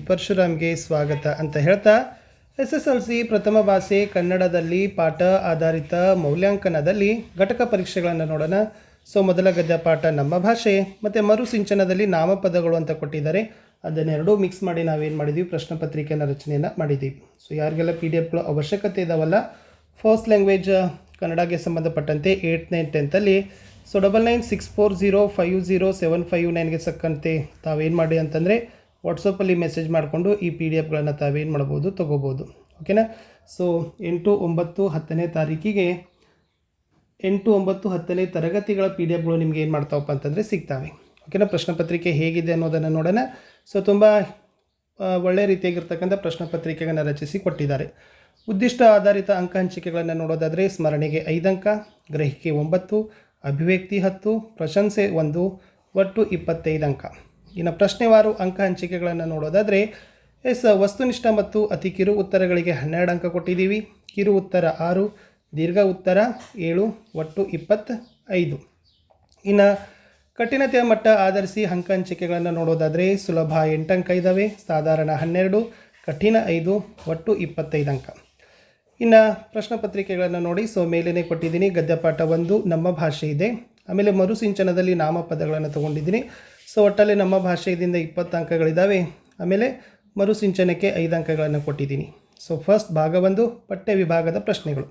ಪರಶುರಾಮ್ಗೆ ಸ್ವಾಗತ ಅಂತ ಹೇಳ್ತಾ SSLC ಪ್ರಥಮ ಭಾಷೆ ಕನ್ನಡದಲ್ಲಿ ಪಾಠ ಆಧಾರಿತ ಮೌಲ್ಯಾಂಕನದಲ್ಲಿ ಘಟಕ ಪರೀಕ್ಷೆಗಳನ್ನು ನೋಡೋಣ. ಸೊ ಮೊದಲ ಗದ್ಯ ಪಾಠ ನಮ್ಮ ಭಾಷೆ ಮತ್ತು ಮರುಸಿಂಚನದಲ್ಲಿ ನಾಮಪದಗಳು ಅಂತ ಕೊಟ್ಟಿದ್ದಾರೆ. ಅದನ್ನೆರಡೂ ಮಿಕ್ಸ್ ಮಾಡಿ ನಾವೇನು ಮಾಡಿದ್ದೀವಿ, ಪ್ರಶ್ನೆ ಪತ್ರಿಕೆಯನ್ನು ರಚನೆಯನ್ನು ಮಾಡಿದ್ದೀವಿ. ಸೊ ಯಾರಿಗೆಲ್ಲ PDF ಅವಶ್ಯಕತೆ ಇದಾವಲ್ಲ, ಫಸ್ಟ್ ಲ್ಯಾಂಗ್ವೇಜ್ ಕನ್ನಡಕ್ಕೆ ಸಂಬಂಧಪಟ್ಟಂತೆ 8th 9th 10th ಸೊ 9964050759ಗೆ ಸಕ್ಕಂತೆ ತಾವೇನು ಮಾಡಿ ಅಂತಂದರೆ ವಾಟ್ಸಪ್ಪಲ್ಲಿ ಮೆಸೇಜ್ ಮಾಡಿಕೊಂಡು ಈ PDF ತಾವೇನು ಮಾಡ್ಬೋದು, ತೊಗೋಬೋದು. ಓಕೆನಾ. ಸೊ 8, 9, 10ನೇ ತಾರೀಕಿಗೆ 8, 9, 10ನೇ ತರಗತಿಗಳ PDF ನಿಮ್ಗೆ ಏನು ಮಾಡ್ತಾವಪ್ಪ ಅಂತಂದರೆ ಸಿಗ್ತಾವೆ. ಓಕೆನಾ. ಪ್ರಶ್ನೆ ಪತ್ರಿಕೆ ಹೇಗಿದೆ ಅನ್ನೋದನ್ನು ನೋಡೋಣ. ಸೊ ತುಂಬ ಒಳ್ಳೆಯ ರೀತಿಯಾಗಿರ್ತಕ್ಕಂಥ ಪ್ರಶ್ನೆ ಪತ್ರಿಕೆಗಳನ್ನು ರಚಿಸಿ ಕೊಟ್ಟಿದ್ದಾರೆ. ಉದ್ದಿಷ್ಟ ಆಧಾರಿತ ಅಂಕ ಹಂಚಿಕೆಗಳನ್ನು ನೋಡೋದಾದರೆ ಸ್ಮರಣೆಗೆ 5 ಅಂಕ, ಗ್ರಹಿಕೆ 9, ಅಭಿವ್ಯಕ್ತಿ 10, ಪ್ರಶಂಸೆ 1, ಒಟ್ಟು 25 ಅಂಕ. ಇನ್ನು ಪ್ರಶ್ನೆವಾರು ಅಂಕ ಹಂಚಿಕೆಗಳನ್ನು ನೋಡೋದಾದರೆ ವಸ್ತುನಿಷ್ಠ ಮತ್ತು ಅತಿ ಕಿರು ಉತ್ತರಗಳಿಗೆ 12 ಅಂಕ ಕೊಟ್ಟಿದ್ದೀವಿ. ಕಿರು ಉತ್ತರ 6, ದೀರ್ಘ ಉತ್ತರ 7, ಒಟ್ಟು 25. ಇನ್ನು ಕಠಿಣತೆಯ ಮಟ್ಟ ಆಧರಿಸಿ ಅಂಕ ಹಂಚಿಕೆಗಳನ್ನು ನೋಡೋದಾದರೆ ಸುಲಭ 8 ಅಂಕ ಇದ್ದಾವೆ, ಸಾಧಾರಣ 12, ಕಠಿಣ 5, ಒಟ್ಟು 25 ಅಂಕ. ಇನ್ನು ಪ್ರಶ್ನೆ ಪತ್ರಿಕೆಗಳನ್ನು ನೋಡಿ. ಸೊ ಮೇಲೇ ಕೊಟ್ಟಿದ್ದೀನಿ. ಗದ್ಯಪಾಠ 1 ನಮ್ಮ ಭಾಷೆ ಇದೆ. ಆಮೇಲೆ ಮರುಸಿಂಚನದಲ್ಲಿ ನಾಮಪದಗಳನ್ನು ತೊಗೊಂಡಿದ್ದೀನಿ. ಸೊ ಒಟ್ಟಲ್ಲಿ ನಮ್ಮ ಭಾಷೆಯಿಂದ 20 ಅಂಕಗಳಿದ್ದಾವೆ. ಆಮೇಲೆ ಮರುಸಿಂಚನಕ್ಕೆ 5 ಅಂಕಗಳನ್ನು ಕೊಟ್ಟಿದ್ದೀನಿ. ಸೊ ಫಸ್ಟ್ ಭಾಗ 1 ಪಠ್ಯ ವಿಭಾಗದ ಪ್ರಶ್ನೆಗಳು.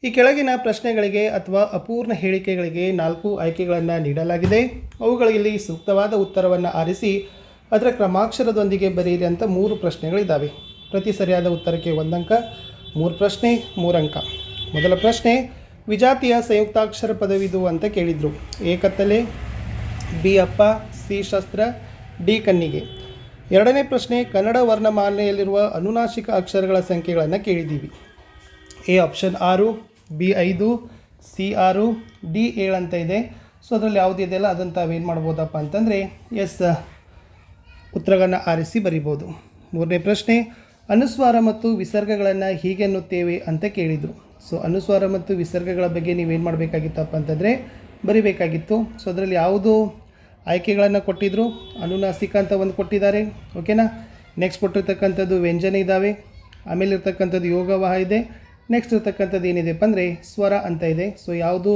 ಈ ಕೆಳಗಿನ ಪ್ರಶ್ನೆಗಳಿಗೆ ಅಥವಾ ಅಪೂರ್ಣ ಹೇಳಿಕೆಗಳಿಗೆ 4 ಆಯ್ಕೆಗಳನ್ನು ನೀಡಲಾಗಿದೆ. ಅವುಗಳಲ್ಲಿ ಸೂಕ್ತವಾದ ಉತ್ತರವನ್ನು ಆರಿಸಿ ಅದರ ಕ್ರಮಾಕ್ಷರದೊಂದಿಗೆ ಬರೆಯಿರಿ ಅಂತ 3 ಪ್ರಶ್ನೆಗಳಿದ್ದಾವೆ. ಪ್ರತಿ ಸರಿಯಾದ ಉತ್ತರಕ್ಕೆ 1 ಅಂಕ, 3 ಪ್ರಶ್ನೆ 3 ಅಂಕ. ಮೊದಲ ಪ್ರಶ್ನೆ, ವಿಜಾತಿಯ ಸಂಯುಕ್ತಾಕ್ಷರ ಪದವಿದು ಅಂತ ಕೇಳಿದರು. ಎ ಕತ್ತಲೆ, ಬಿ ಅಪ್ಪ, ಸಿ ಶಸ್ತ್ರ, ಡಿ ಕಣ್ಣಿಗೆ. ಎರಡನೇ ಪ್ರಶ್ನೆ, ಕನ್ನಡ ವರ್ಣಮಾಲೆಯಲ್ಲಿರುವ ಅನುನಾಸಿಕ ಅಕ್ಷರಗಳ ಸಂಖ್ಯೆಗಳನ್ನು ಕೇಳಿದ್ದೀವಿ. A option 6, B 5, C 6, D 7 ಅಂತ ಇದೆ. ಸೊ ಅದರಲ್ಲಿ ಯಾವುದಿದೆಯಲ್ಲ ಅದನ್ನು ತಾವೇನು ಮಾಡ್ಬೋದಪ್ಪ ಅಂತಂದರೆ ಉತ್ತರಗಳನ್ನು ಆರಿಸಿ ಬರಿಬೋದು. ಮೂರನೇ ಪ್ರಶ್ನೆ, ಅನುಸ್ವಾರ ಮತ್ತು ವಿಸರ್ಗಗಳನ್ನು ಹೀಗೆನ್ನುತ್ತೇವೆ ಅಂತ ಕೇಳಿದರು. ಸೊ ಅನುಸ್ವಾರ ಮತ್ತು ವಿಸರ್ಗಗಳ ಬಗ್ಗೆ ನೀವೇನು ಮಾಡಬೇಕಾಗಿತ್ತಪ್ಪ ಅಂತಂದರೆ ಬರಿಬೇಕಾಗಿತ್ತು. ಸೊ ಅದರಲ್ಲಿ ಯಾವುದು ಆಯ್ಕೆಗಳನ್ನು ಕೊಟ್ಟಿದ್ದರು, ಅನುನಾಸಿಕ ಅಂತ ಒಂದು ಕೊಟ್ಟಿದ್ದಾರೆ. ಓಕೆನಾ. ನೆಕ್ಸ್ಟ್ ಕೊಟ್ಟಿರ್ತಕ್ಕಂಥದ್ದು ವ್ಯಂಜನ ಇದ್ದಾವೆ, ಆಮೇಲೆ ಇರ್ತಕ್ಕಂಥದ್ದು ಯೋಗವಾಹ ಇದೆ, ನೆಕ್ಸ್ಟ್ ಇರ್ತಕ್ಕಂಥದ್ದು ಏನಿದೆಪ್ಪ ಅಂದರೆ ಸ್ವರ ಅಂತ ಇದೆ. ಸೊ ಯಾವುದು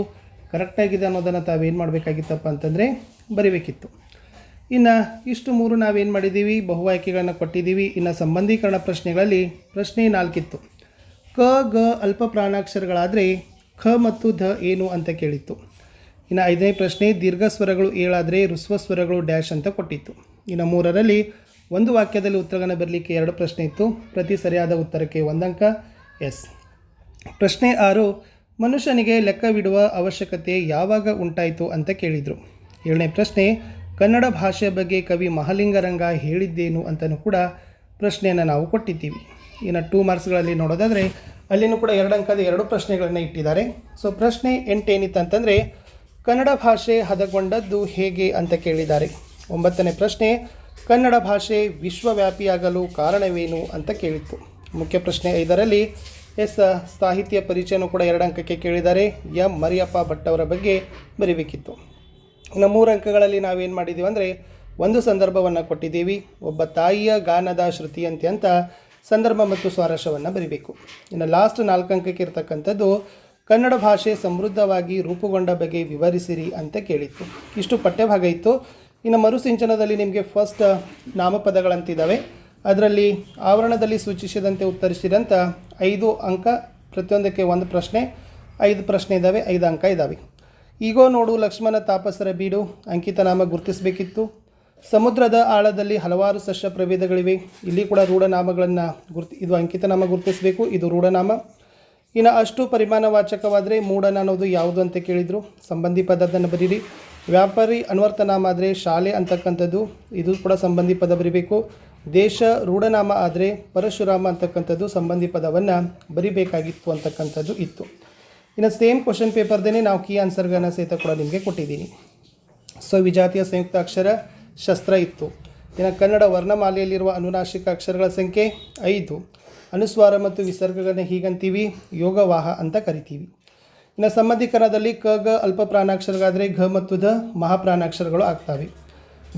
ಕರೆಕ್ಟಾಗಿದೆ ಅನ್ನೋದನ್ನು ತಾವೇನು ಮಾಡಬೇಕಾಗಿತ್ತಪ್ಪ ಅಂತಂದರೆ ಬರಿಬೇಕಿತ್ತು. ಇನ್ನು ಇಷ್ಟು 3 ನಾವೇನು ಮಾಡಿದ್ದೀವಿ, ಬಹು ಆಯ್ಕೆಗಳನ್ನು ಕೊಟ್ಟಿದ್ದೀವಿ. ಇನ್ನು ಸಂಬಂಧೀಕರಣ ಪ್ರಶ್ನೆಗಳಲ್ಲಿ ಪ್ರಶ್ನೆ 4 ಇತ್ತು. ಕ ಗ ಅಲ್ಪ ಪ್ರಾಣಾಕ್ಷರಗಳಾದರೆ ಖ ಮತ್ತು ಧ ಏನು ಅಂತ ಕೇಳಿತ್ತು. ಇನ್ನು 5ನೇ ಪ್ರಶ್ನೆ, ದೀರ್ಘ ಸ್ವರಗಳು 7 ಆದರೆ ಹ್ರಸ್ವ ಸ್ವರಗಳು ಡ್ಯಾಶ್ ಅಂತ ಕೊಟ್ಟಿತ್ತು. ಇನ್ನು 3ರಲ್ಲಿ ಒಂದು ವಾಕ್ಯದಲ್ಲಿ ಉತ್ತರಗಳನ್ನು ಬರಲಿಕ್ಕೆ 2 ಪ್ರಶ್ನೆ ಇತ್ತು. ಪ್ರತಿ ಸರಿಯಾದ ಉತ್ತರಕ್ಕೆ 1 ಅಂಕ. ಎಸ್. ಪ್ರಶ್ನೆ 6, ಮನುಷ್ಯನಿಗೆ ಲೆಕ್ಕವಿಡುವ ಅವಶ್ಯಕತೆ ಯಾವಾಗ ಉಂಟಾಯಿತು ಅಂತ ಕೇಳಿದರು. 7ನೇ ಪ್ರಶ್ನೆ, ಕನ್ನಡ ಭಾಷೆಯ ಬಗ್ಗೆ ಕವಿ ಮಹಾಲಿಂಗರಂಗ ಹೇಳಿದ್ದೇನು ಅಂತಲೂ ಕೂಡ ಪ್ರಶ್ನೆಯನ್ನು ನಾವು ಕೊಟ್ಟಿದ್ದೀವಿ. ಇನ್ನು 2 ಮಾರ್ಕ್ಸ್ಗಳಲ್ಲಿ ನೋಡೋದಾದರೆ ಅಲ್ಲಿನೂ ಕೂಡ 2 ಅಂಕದ 2 ಪ್ರಶ್ನೆಗಳನ್ನು ಇಟ್ಟಿದ್ದಾರೆ. ಸೊ ಪ್ರಶ್ನೆ 8 ಏನಿತ್ತು ಅಂತಂದರೆ ಕನ್ನಡ ಭಾಷೆ ಹದಗೊಂಡದ್ದು ಹೇಗೆ ಅಂತ ಕೇಳಿದ್ದಾರೆ. 9ನೇ ಪ್ರಶ್ನೆ, ಕನ್ನಡ ಭಾಷೆ ವಿಶ್ವವ್ಯಾಪಿಯಾಗಲು ಕಾರಣವೇನು ಅಂತ ಕೇಳಿತ್ತು. ಮುಖ್ಯ ಪ್ರಶ್ನೆ 5ರಲ್ಲಿ ಸಾಹಿತ್ಯ ಪರಿಚಯನೂ ಕೂಡ 2 ಅಂಕಕ್ಕೆ ಕೇಳಿದ್ದಾರೆ. ಎಂ ಮರಿಯಪ್ಪ ಭಟ್ ಅವರ ಬಗ್ಗೆ ಬರೀಬೇಕಿತ್ತು. ಇನ್ನು 3 ಅಂಕಗಳಲ್ಲಿ ನಾವೇನು ಮಾಡಿದ್ದೀವಿ ಅಂದರೆ ಒಂದು ಸಂದರ್ಭವನ್ನು ಕೊಟ್ಟಿದ್ದೀವಿ. ಒಬ್ಬ ತಾಯಿಯ ಗಾನದ ಶ್ರುತಿಯಂತೆ ಅಂತ ಸಂದರ್ಭ ಮತ್ತು ಸ್ವಾರಸ್ಯವನ್ನು ಬರೀಬೇಕು. ಇನ್ನು ಲಾಸ್ಟ್ 4 ಅಂಕಕ್ಕೆ ಇರ್ತಕ್ಕಂಥದ್ದು ಕನ್ನಡ ಭಾಷೆ ಸಮೃದ್ಧವಾಗಿ ರೂಪುಗೊಂಡ ಬಗ್ಗೆ ವಿವರಿಸಿರಿ ಅಂತ ಕೇಳಿತ್ತು. ಇಷ್ಟು ಪಠ್ಯಭಾಗ ಇತ್ತು. ಇನ್ನು ಮರುಸಿಂಚನದಲ್ಲಿ ನಿಮಗೆ ಫಸ್ಟ್ ನಾಮಪದಗಳಂತಿದ್ದಾವೆ. ಅದರಲ್ಲಿ ಆವರಣದಲ್ಲಿ ಸೂಚಿಸಿದಂತೆ ಉತ್ತರಿಸಿದಂಥ 5 ಅಂಕ, ಪ್ರತಿಯೊಂದಕ್ಕೆ 1 ಪ್ರಶ್ನೆ, 5 ಪ್ರಶ್ನೆ ಇದ್ದಾವೆ, 5 ಅಂಕ ಇದ್ದಾವೆ. ಈಗೋ ನೋಡು ಲಕ್ಷ್ಮಣ ತಾಪಸರ ಬೀಡು ಅಂಕಿತ ನಾಮ ಗುರುತಿಸಬೇಕಿತ್ತು. ಸಮುದ್ರದ ಆಳದಲ್ಲಿ ಹಲವಾರು ಸಸ್ಯ ಪ್ರಭೇದಗಳಿವೆ. ಇಲ್ಲಿ ಕೂಡ ರೂಢನಾಮಗಳನ್ನು ಇದು ಅಂಕಿತ ನಾಮ ಗುರುತಿಸಬೇಕು, ಇದು ರೂಢನಾಮ. ಇನ್ನು ಅಷ್ಟು ಪರಿಮಾಣವಾಚಕವಾದರೆ ಮೂಢನ ಅನ್ನೋದು ಯಾವುದು ಅಂತ ಕೇಳಿದರು. ಸಂಬಂಧಿ ಪದವನ್ನು ಬರೀರಿ. ವ್ಯಾಪಾರಿ ಅನ್ವರ್ಥನಾಮ ಆದರೆ ಶಾಲೆ ಅಂತಕ್ಕಂಥದ್ದು, ಇದು ಕೂಡ ಸಂಬಂಧಿ ಪದ ಬರೀಬೇಕು. ದೇಶ ರೂಢನಾಮ ಆದರೆ ಪರಶುರಾಮ ಅಂತಕ್ಕಂಥದ್ದು ಸಂಬಂಧಿ ಪದವನ್ನು ಬರಿಬೇಕಾಗಿತ್ತು ಅಂತಕ್ಕಂಥದ್ದು ಇತ್ತು. ಇನ್ನು ಸೇಮ್ ಕ್ವಶನ್ ಪೇಪರ್ದೇ ನಾವು ಕೀ ಆನ್ಸರ್ಗಳನ್ನು ಸಹಿತ ಕೂಡ ನಿಮಗೆ ಕೊಟ್ಟಿದ್ದೀನಿ. ಸೊ ವಿಜಾತಿಯ ಸಂಯುಕ್ತ ಅಕ್ಷರ ಶಸ್ತ್ರ ಇತ್ತು. ಇನ್ನು ಕನ್ನಡ ವರ್ಣಮಾಲೆಯಲ್ಲಿರುವ ಅನುನಾಸಿಕ ಅಕ್ಷರಗಳ ಸಂಖ್ಯೆ 5. ಅನುಸ್ವಾರ ಮತ್ತು ವಿಸರ್ಗಗಳನ್ನು ಹೀಗಂತೀವಿ, ಯೋಗವಾಹ ಅಂತ ಕರಿತೀವಿ. ಇನ್ನು ಸಂಬಂಧೀಕರಣದಲ್ಲಿ ಕ ಗ ಅಲ್ಪ ಪ್ರಾಣಾಕ್ಷರಗಳಾದರೆ ಘ ಮತ್ತು ಧ ಮಹಾಪ್ರಾಣಾಕ್ಷರಗಳು ಆಗ್ತವೆ.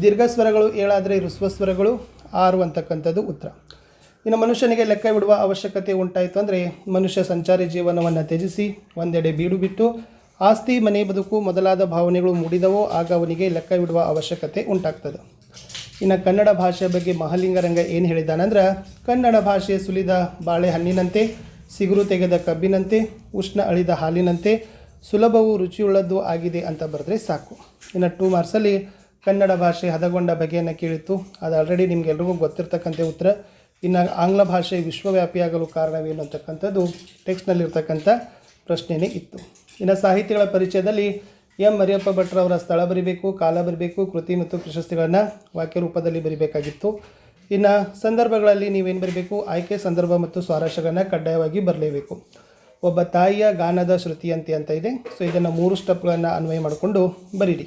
ದೀರ್ಘ ಸ್ವರಗಳು 7 ಆದರೆ ಹ್ರಸ್ವ ಸ್ವರಗಳು, 6 ಅಂತಕ್ಕಂಥದ್ದು ಉತ್ತರ. ಇನ್ನು ಮನುಷ್ಯನಿಗೆ ಲೆಕ್ಕವಿಡುವ ಅವಶ್ಯಕತೆ ಉಂಟಾಯಿತು ಅಂದರೆ ಮನುಷ್ಯ ಸಂಚಾರಿ ಜೀವನವನ್ನು ತ್ಯಜಿಸಿ ಒಂದೆಡೆ ಬೀಡು ಬಿಟ್ಟು ಆಸ್ತಿ ಮನೆ ಬದುಕು ಮೊದಲಾದ ಭಾವನೆಗಳು ಮೂಡಿದವೋ ಆಗ ಅವನಿಗೆ ಲೆಕ್ಕವಿಡುವ ಅವಶ್ಯಕತೆ ಉಂಟಾಗ್ತದೆ. ಇನ್ನು ಕನ್ನಡ ಭಾಷೆಯ ಬಗ್ಗೆ ಮಹಾಲಿಂಗರಂಗ ಏನು ಹೇಳಿದಾನಂದ್ರೆ, ಕನ್ನಡ ಭಾಷೆ ಸುಲಿದ ಬಾಳೆಹಣ್ಣಿನಂತೆ, ಸಿಗುರು ತೆಗೆದ ಕಬ್ಬಿನಂತೆ, ಉಷ್ಣ ಅಳಿದ ಹಾಲಿನಂತೆ, ಸುಲಭವೂ ರುಚಿಯುಳ್ಳದ್ದು ಆಗಿದೆ ಅಂತ ಬರೆದ್ರೆ ಸಾಕು. ಇನ್ನು 2 ಮಾರ್ಕ್ಸಲ್ಲಿ ಕನ್ನಡ ಭಾಷೆ ಹದಗೊಂಡ ಬಗೆಯನ್ನು ಕೇಳಿತ್ತು. ಅದು ಆಲ್ರೆಡಿ ನಿಮಗೆಲ್ರಿಗೂ ಗೊತ್ತಿರ್ತಕ್ಕಂಥ ಉತ್ತರ. ಇನ್ನು ಆಂಗ್ಲ ಭಾಷೆ ವಿಶ್ವವ್ಯಾಪಿಯಾಗಲು ಕಾರಣವೇನು ಅಂತಕ್ಕಂಥದ್ದು ಟೆಕ್ಸ್ಟ್ನಲ್ಲಿರ್ತಕ್ಕಂಥ ಪ್ರಶ್ನೆಯೇ ಇತ್ತು. ಇನ್ನು ಸಾಹಿತಿಗಳ ಪರಿಚಯದಲ್ಲಿ ಎಂ ಮರಿಯಪ್ಪ ಭಟ್ರವರ ಸ್ಥಳ ಬರಿಬೇಕು, ಕಾಲ ಬರಿಬೇಕು, ಕೃತಿ ಮತ್ತು ಪ್ರಶಸ್ತಿಗಳನ್ನು ವಾಕ್ಯ ರೂಪದಲ್ಲಿ ಬರಿಬೇಕಾಗಿತ್ತು. ಇನ್ನು ಸಂದರ್ಭಗಳಲ್ಲಿ ನೀವೇನು ಬರೀಬೇಕು, ಆಯ್ಕೆ, ಸಂದರ್ಭ ಮತ್ತು ಸ್ವಾರಸ್ಯಗಳನ್ನು ಕಡ್ಡಾಯವಾಗಿ ಬರಲೇಬೇಕು. ಒಬ್ಬ ತಾಯಿಯ ಗಾನದ ಶ್ರುತಿಯಂತೆ ಅಂತ ಇದೆ. ಸೊ ಇದನ್ನು 3 ಸ್ಟೆಪ್ಗಳನ್ನು ಅನ್ವಯ ಮಾಡಿಕೊಂಡು ಬರೀರಿ.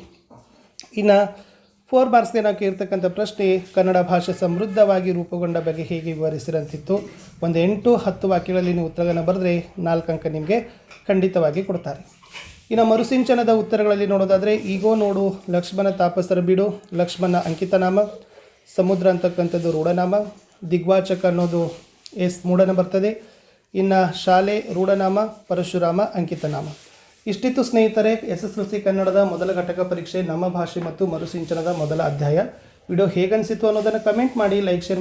ಇನ್ನು 4 ಮಾರ್ಕ್ಸ್ಗೆ ನಾವು ಕೇಳ್ತಕ್ಕಂಥ ಪ್ರಶ್ನೆ, ಕನ್ನಡ ಭಾಷೆ ಸಮೃದ್ಧವಾಗಿ ರೂಪುಗೊಂಡ ಬಗ್ಗೆ ಹೇಗೆ ವಿವರಿಸಿರಂತಿತ್ತು. ಒಂದು 8-10 ವಾಕ್ಯಗಳಲ್ಲಿ ನೀವು ಉತ್ತರಗಳನ್ನು ಬರೆದ್ರೆ 4 ಅಂಕ ನಿಮಗೆ ಖಂಡಿತವಾಗಿ ಕೊಡ್ತಾರೆ. ಇನ್ನು ಮರುಸಿಂಚನದ ಉತ್ತರಗಳಲ್ಲಿ ನೋಡೋದಾದರೆ, ಈಗೋ ನೋಡು ಲಕ್ಷ್ಮಣ ತಾಪಸರ ಬೀಡು, ಲಕ್ಷ್ಮಣ ಅಂಕಿತನಾಮ, ಸಮುದ್ರ ಅಂತಕ್ಕಂಥದ್ದು ರೂಢನಾಮ, ದಿಗ್ವಾಚಕ ಅನ್ನೋದು ಮೂಢನ ಬರ್ತದೆ. ಇನ್ನು ಶಾಲೆ ರೂಢನಾಮ, ಪರಶುರಾಮ ಅಂಕಿತನಾಮ. ಇಷ್ಟಿತ್ತು ಸ್ನೇಹಿತರೆ SSLC ಕನ್ನಡದ ಮೊದಲ ಘಟಕ ಪರೀಕ್ಷೆ ನಮ್ಮ ಭಾಷೆ ಮತ್ತು ಮರುಸಿಂಚನದ ಮೊದಲ ಅಧ್ಯಾಯ. ವಿಡಿಯೋ ಹೇಗನ್ನಿಸಿತು ಅನ್ನೋದನ್ನು ಕಮೆಂಟ್ ಮಾಡಿ, ಲೈಕ್, ಶೇರ್